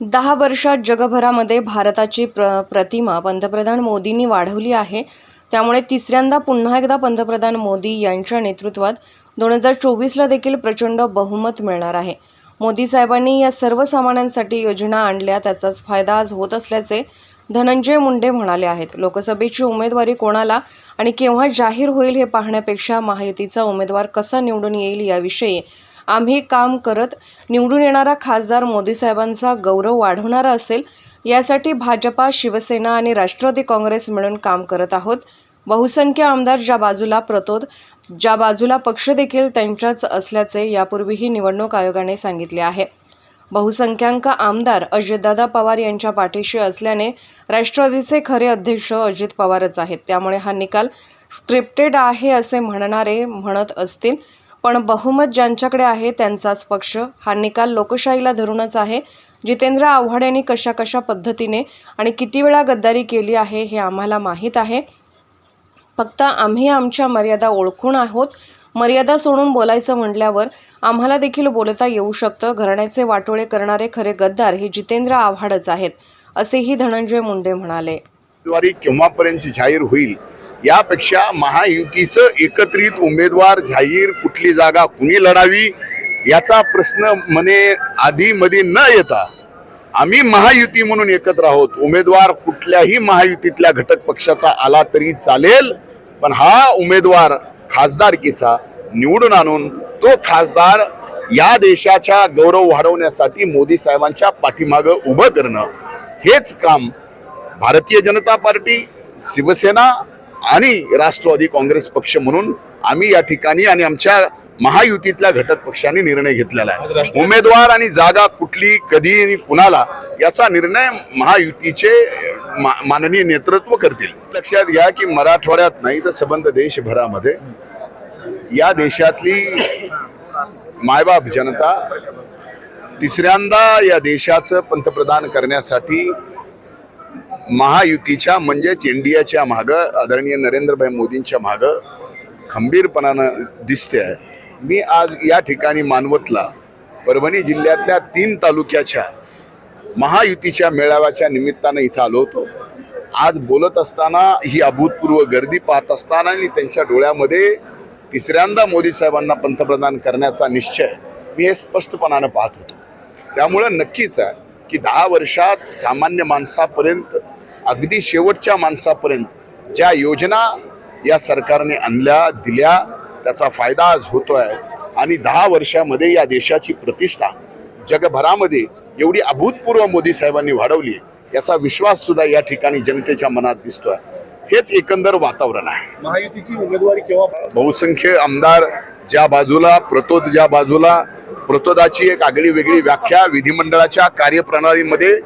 10 वर्षात जगभरामध्ये भारताची प्रतिमा पंतप्रधान मोदींनी वाढवली आहे. त्यामुळे तिसऱ्यांदा पुन्हा एकदा पंतप्रधान मोदी यांच्या नेतृत्वात 2024ला देखील प्रचंड बहुमत मिळणार आहे. मोदी साहेबांनी या सर्वसामान्यांसाठी योजना आणल्या, त्याचाच फायदा आज होत असल्याचे धनंजय मुंडे म्हणाले आहेत. लोकसभेची उमेदवारी कोणाला आणि केव्हा जाहीर होईल हे पाहण्यापेक्षा महायुतीचा उमेदवार कसा निवडून येईल याविषयी आम्ही काम करत निवडून येणारा खासदार मोदी साहेबांचा गौरव वाढवणारा असेल यासाठी भाजपा, शिवसेना आणि राष्ट्रवादी काँग्रेस मिळून काम करत आहोत. बहुसंख्य आमदार ज्या बाजूला प्रतोद, ज्या बाजूला पक्ष देखील त्यांच्याच असल्याचे यापूर्वीही निवडणूक आयोगाने सांगितले आहे. बहुसंख्याक आमदार अजितदादा पवार यांच्या पाठीशी असल्याने राष्ट्रवादीचे खरे अध्यक्ष अजित पवारच आहेत. त्यामुळे हा निकाल स्क्रिप्टेड आहे असे म्हणणारे म्हणत असतील, पण बहुमत ज्यांच्याकडे आहे त्यांचाच पक्ष. हा निकाल लोकशाहीला धरूनच आहे. जितेंद्र आव्हाड यांनी कशा पद्धतीने आणि किती वेळा गद्दारी केली आहे हे आम्हाला माहीत आहे. फक्त आम्ही आमच्या मर्यादा ओळखून आहोत. मर्यादा सोडून बोलायचं म्हटल्यावर आम्हाला देखील बोलता येऊ शकतं. घराण्याचे वाटोळे करणारे खरे गद्दार हे जितेंद्र आव्हाडच आहेत, असेही धनंजय मुंडे म्हणाले. केव्हापर्यंत जाहीर होईल यापेक्षा महायुतीचं एकत्रित उमेदवार जाहीर, कुठली जागा कुणी लढावी याचा प्रश्न मने आधी मध्ये न येता आम्ही महायुती म्हणून एकत्र आहोत. उमेदवार कुठल्याही महायुतीतल्या घटक पक्षाचा आला तरी चालेल, पण हा उमेदवार खासदारकीचा निवडून आणून तो खासदार या देशाच्या गौरव वाढवण्यासाठी मोदी साहेबांच्या पाठीमागं उभं करणं हेच काम भारतीय जनता पार्टी, शिवसेना आणि राष्ट्रवादी काँग्रेस पक्ष म्हणून आम्ही या ठिकाणी आणि आमच्या महायुतीतल्या घटक पक्षांनी निर्णय घेतलेला आहे. उमेदवार आणि जागा कुठली, कधी आणि कुणाला याचा निर्णय महायुतीचे माननीय नेतृत्व करतील. लक्षात घ्या की मराठवाड्यात नाही तर संबंध देशभरामध्ये या देशातली मायबाप जनता तिसऱ्यांदा या देशाचं पंतप्रधान करण्यासाठी महायुतीच्या म्हणजेच इंडियाच्या मागं आदरणीय नरेंद्रभाई मोदींच्या मागं खंबीरपणानं दिसते आहे. मी आज या ठिकाणी मानवतला परभणी जिल्ह्यातल्या 3 तालुक्याच्या महायुतीच्या मेळाव्याच्या निमित्तानं इथं आलो होतो. आज बोलत असताना ही अभूतपूर्व गर्दी पाहत असताना आणि त्यांच्या डोळ्यामध्ये तिसऱ्यांदा मोदी साहेबांना पंतप्रधान करण्याचा निश्चय मी हे स्पष्टपणानं पाहत होतो. त्यामुळं नक्कीच आहे की 10 वर्षात सामान्य माणसापर्यंत अगदी शेवटच्या माणसापर्यंत ज्या योजना या सरकारने आणल्या दिल्या त्याचा फायदा आज होतो आहे. आणि 10 वर्षामध्ये या देशाची प्रतिष्ठा जगभरामध्ये एवढी अभूतपूर्व मोदी साहेबांनी वाढवली याचा विश्वास सुद्धा या ठिकाणी जनतेच्या मनात दिसतोय. हेच एकंदर वातावरण आहे. महायुतीची उमेदवारी केव्हा? बहुसंख्य आमदार ज्या बाजूला, प्रतोद ज्या बाजूला. प्रतोदाची एक आगळी वेगळी व्याख्या विधिमंडळाच्या कार्यप्रणालीमध्ये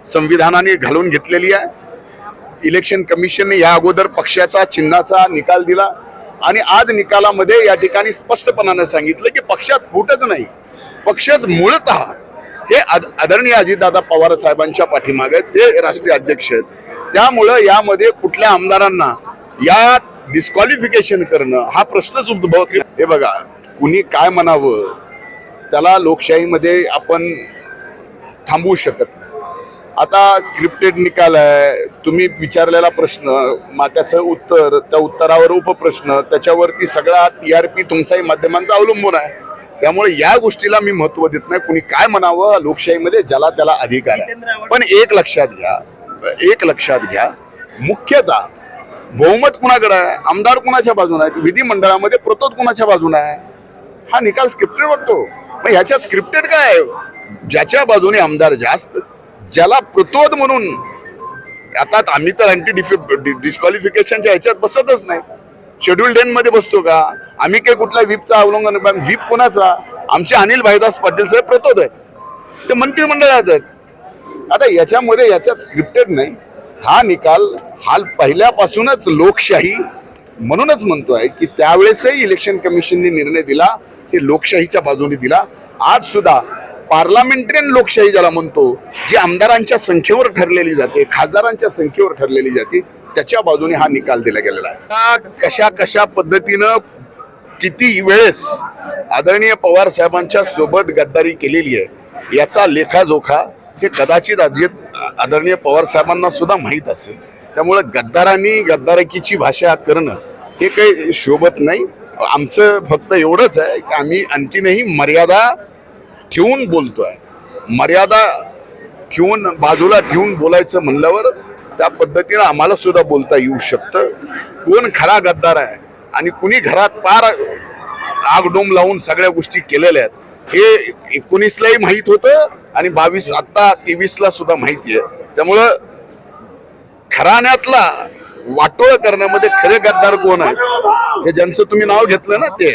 संविधानाने घालून घेतलेली आहे. इलेक्शन कमिशनने या अगोदर पक्षाचा चिन्हाचा निकाल दिला आणि आज निकालामध्ये या ठिकाणी स्पष्टपणाने सांगितलं की पक्षात फूटच नाही, पक्षच मूळतः हे आदरणीय अजितदादा पवार साहेबांच्या पाठीमागे ते राष्ट्रीय अध्यक्ष आहेत. त्यामुळं यामध्ये कुठल्या आमदारांना या डिस्क्वालिफिकेशन करणं हा प्रश्नच उद्भवत नाही. हे बघा, कुणी काय म्हणावं त्याला लोकशाहीमध्ये आपण थांबवू शकत नाही. आता स्क्रिप्टेड निकाल आहे, तुम्ही विचारलेला प्रश्न, त्याचं उत्तर, त्या उत्तरावर उपप्रश्न, त्याच्यावरती सगळा TRP तुमचाही माध्यमांचा अवलंबून आहे. त्यामुळे या गोष्टीला मी महत्त्व देत नाही. कुणी काय म्हणावं, लोकशाहीमध्ये ज्याला त्याला अधिकार आहे. पण एक लक्षात घ्या, मुख्यतः बहुमत कुणाकडे आहे, आमदार कुणाच्या बाजूने आहे, विधिमंडळामध्ये प्रतोद कुणाच्या बाजूने आहे, हा निकाल स्क्रिप्टेड वाटतो. मग ह्याच्यात स्क्रिप्टेड काय आहे? ज्याच्या बाजूने आमदार जास्त, ज्याला प्रतोद म्हणून. आता आम्ही तर डिस्क्वालिफिकेशनच्या ह्याच्यात बसतच नाही. शेड्यूल्ड एन मध्ये बसतो का आम्ही? काही कुठल्या व्हीपचा अवलंबन? व्हीप कोणाचा? आमचे अनिल भाईदास पाटील साहेब प्रतोद आहेत, ते मंत्रिमंडळात आहेत. आता याच्यात स्क्रिप्टेड नाही. हा निकाल हा पहिल्यापासूनच लोकशाही म्हणूनच म्हणतोय की त्यावेळेसही इलेक्शन कमिशनने निर्णय दिला हे लोकशाहीच्या बाजूने दिला. आज सुद्धा पार्लमेंटरीयन लोकशाही ज्याला म्हणतो, जी आमदारांच्या संख्येवर ठरलेली जाते, खासदारांच्या संख्येवर ठरलेली जाते, त्याच्या बाजूने हा निकाल दिला गेलेला आहे. कशा पद्धतीनं किती वेळेस आदरणीय पवार साहेबांच्या सोबत गद्दारी केलेली आहे याचा लेखाजोखा हे कदाचित आदरणीय पवार साहेबांना सुद्धा माहीत असेल. त्यामुळे गद्दारांनी गद्दारकीची भाषा करणं हे काही शोभत नाही. आमचं फक्त एवढंच आहे की आम्ही आणखीनही मर्यादा ठेवून बोलतोय. मर्यादा ठेवून बाजूला ठेवून बोलायचं म्हणल्यावर त्या पद्धतीनं आम्हाला सुद्धा बोलता येऊ शकतं. कोण खरा गद्दार आहे आणि कुणी घरात पार आगडोम लावून सगळ्या गोष्टी केलेल्या आहेत हे 19लाही माहीत होतं आणि 22 आता 23ला सुद्धा माहिती आहे. त्यामुळं घराण्यातला वाटोळ करण्यामध्ये खरे गद्दार कोण आहे हे ज्यांचं तुम्ही नाव घेतलं ना ते